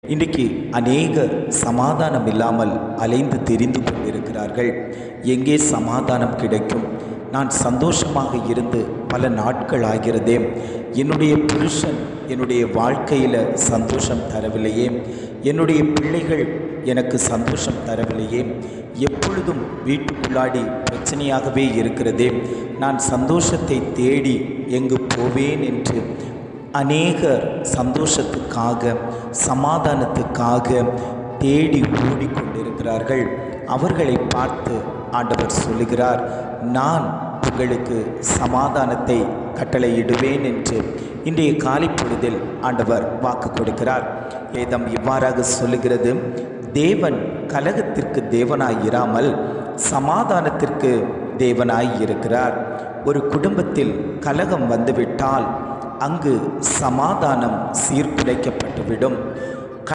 இன்றைக்கு அநேகர் சமாதானம் இல்லாமல் அலைந்து திரிந்து கொண்டிருக்கிறார்கள். எங்கே சமாதானம் கிடைக்கும்? நான் சந்தோஷமாக இருந்து பல நாட்கள் ஆகிறதே, என்னுடைய புருஷன் என்னுடைய வாழ்க்கையில் சந்தோஷம் தரவில்லையே, என்னுடைய பிள்ளைகள் எனக்கு சந்தோஷம் தரவில்லையே, எப்பொழுதும் வீட்டுக்குள்ளாடி பிரச்சனையாகவே இருக்கிறதே, நான் சந்தோஷத்தை தேடி எங்கு போவேன் என்று அநேகர் சந்தோஷத்துக்காக சமாதானத்துக்காக தேடி ஓடிக்கொண்டிருக்கிறார்கள். அவர்களை பார்த்து ஆண்டவர் சொல்லுகிறார், நான் உங்களுக்கு சமாதானத்தை கட்டளையிடுவேன் என்று இன்றைய காலை பொழுதில் ஆண்டவர் வாக்கு கொடுக்கிறார். வேதம் இவ்வாறாக சொல்லுகிறது, தேவன் கலகத்திற்கு தேவனாயிராமல் சமாதானத்திற்கு தேவனாய் இருக்கிறார். ஒரு குடும்பத்தில் கலகம் வந்துவிட்டால் அங்கு சமாதானம் சீர்குலைக்கப்பட்டுவிடும்.